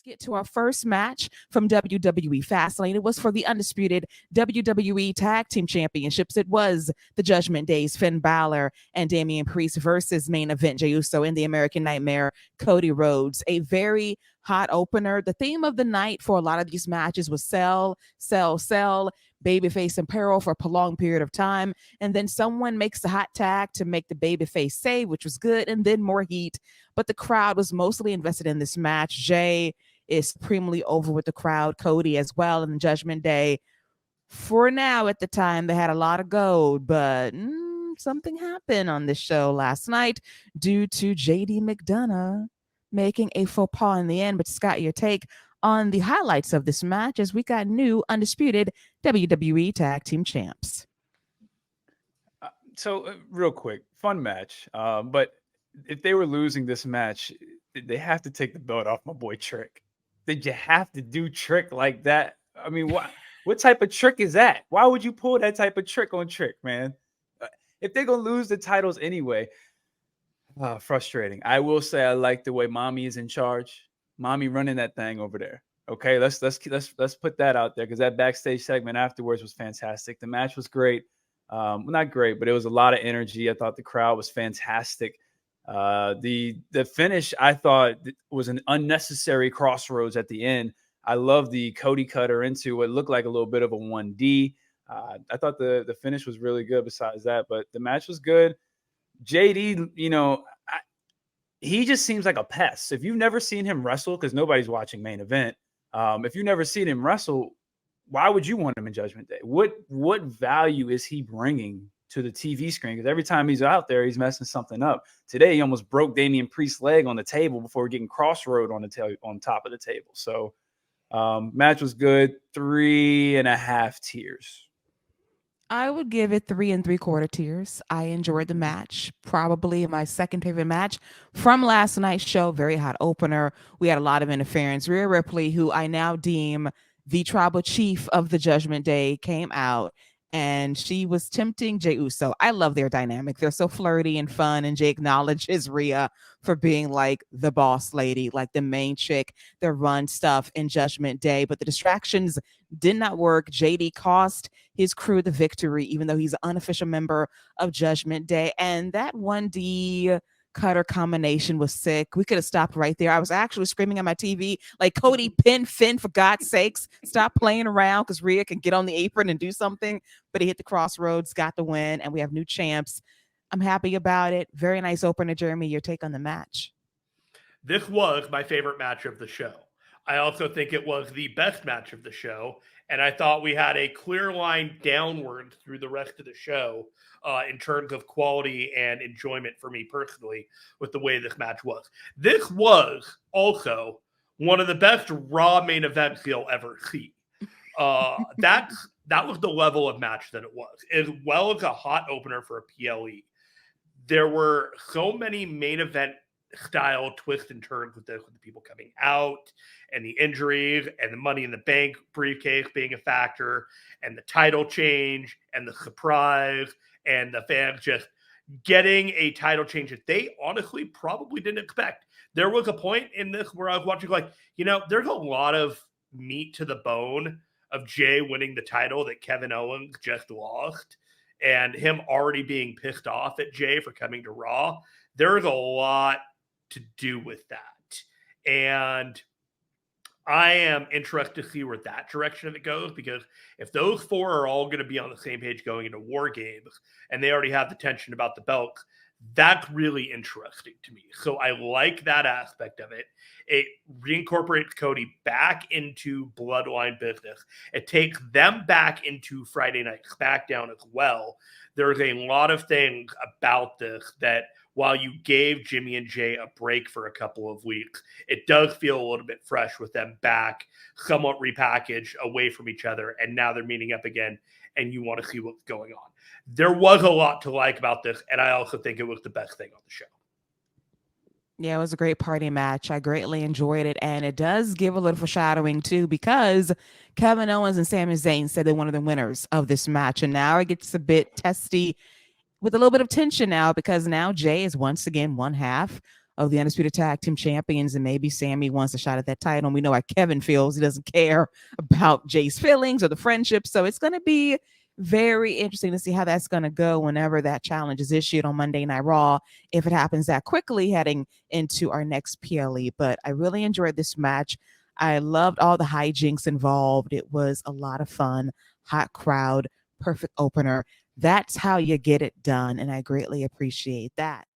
get to our first match from WWE Fastlane. It was for the undisputed WWE Tag Team Championships. It was the Judgment Day's Finn Balor and Damian Priest versus main event Jey Uso and the American Nightmare Cody Rhodes. A very hot opener. The theme of the night for a lot of these matches was sell, sell, sell, babyface in peril for a prolonged period of time. And then someone makes the hot tag to make the babyface save, which was good, and then more heat. But the crowd was mostly invested in this match. Jey is supremely over with the crowd, Cody as well, in the Judgment Day. For now, at the time, they had a lot of gold, but something happened on this show last night due to JD McDonough making a faux pas in the end. But Scott, your take on the highlights of this match as we got new undisputed WWE Tag Team Champs. Real quick, fun match. But if they were losing this match, they have to take the belt off my boy Trick. Did you have to do Trick like that? I mean, what type of trick is that? Why would you pull that type of trick on Trick, man? If they're going to lose the titles anyway, frustrating. I will say I like the way Mommy is in charge. Mommy running that thing over there. Okay, let's put that out there because that backstage segment afterwards was fantastic. The match was great. Well, not great, but it was a lot of energy. I thought the crowd was fantastic. The finish I thought was an unnecessary crossroads at the end. I love the Cody cutter into what looked like a little bit of a 1D. I thought the finish was really good besides that, but the match was good. JD, he just seems like a pest. If you've never seen him wrestle, because nobody's watching main event, if you've never seen him wrestle, why would you want him in Judgment Day? What value is he bringing to the TV screen? Because every time he's out there, he's messing something up. Today, he almost broke Damian Priest's leg on the table before getting crossroad on top of the table. So, match was good. 3.5 tiers. I would give it 3 3/4 tiers. I enjoyed the match. Probably my second favorite match from last night's show. Very hot opener. We had a lot of interference. Rhea Ripley, who I now deem the tribal chief of the Judgment Day, came out and she was tempting Jey Uso. I love their dynamic. They're so flirty and fun, and Jey acknowledges Rhea for being like the boss lady, like the main chick that runs stuff in Judgment Day. But the distractions did not work. JD cost his crew the victory, even though he's an unofficial member of Judgment Day. And that 1D cutter combination was sick. We could have stopped right there. I was actually screaming at my TV, like, Cody, pin Finn, for God's sakes. Stop playing around, because Rhea can get on the apron and do something. But he hit the crossroads, got the win, and we have new champs. I'm happy about it. Very nice opener. Jeremy, your take on the match? This was my favorite match of the show. I also think it was the best match of the show, and I thought we had a clear line downward through the rest of the show in terms of quality and enjoyment for me personally with the way this match was. This was also one of the best Raw main events you'll ever see. That was the level of match that it was, as well as a hot opener for a PLE. There were so many main event style twists and turns with this, with the people coming out and the injuries and the Money in the Bank briefcase being a factor and the title change and the surprise and the fans just getting a title change that they honestly probably didn't expect. There was a point in this where I was watching like, there's a lot of meat to the bone of Jey winning the title that Kevin Owens just lost and him already being pissed off at Jey for coming to Raw. There's a lot to do with that. And I am interested to see where that direction of it goes, because if those four are all going to be on the same page going into War Games and they already have the tension about the belts, that's really interesting to me. So I like that aspect of it. It reincorporates Cody back into Bloodline business. It takes them back into Friday Night Smackdown as well. There's a lot of things about this that, while you gave Jimmy and Jey a break for a couple of weeks, it does feel a little bit fresh with them back, somewhat repackaged, away from each other, and now they're meeting up again, and you want to see what's going on. There was a lot to like about this, and I also think it was the best thing on the show. Yeah, it was a great party match. I greatly enjoyed it, and it does give a little foreshadowing, too, because Kevin Owens and Sami Zayn said they're one of the winners of this match, and now it gets a bit testy with a little bit of tension now, because now Jey is once again one half of the Undisputed Tag Team Champions, and maybe Sammy wants a shot at that title. And we know how Kevin feels. He doesn't care about Jay's feelings or the friendship. So it's going to be very interesting to see how that's going to go whenever that challenge is issued on Monday Night Raw, if it happens that quickly heading into our next PLE. But I really enjoyed this match. I loved all the hijinks involved. It was a lot of fun, hot crowd, perfect opener. That's how you get it done. And I greatly appreciate that.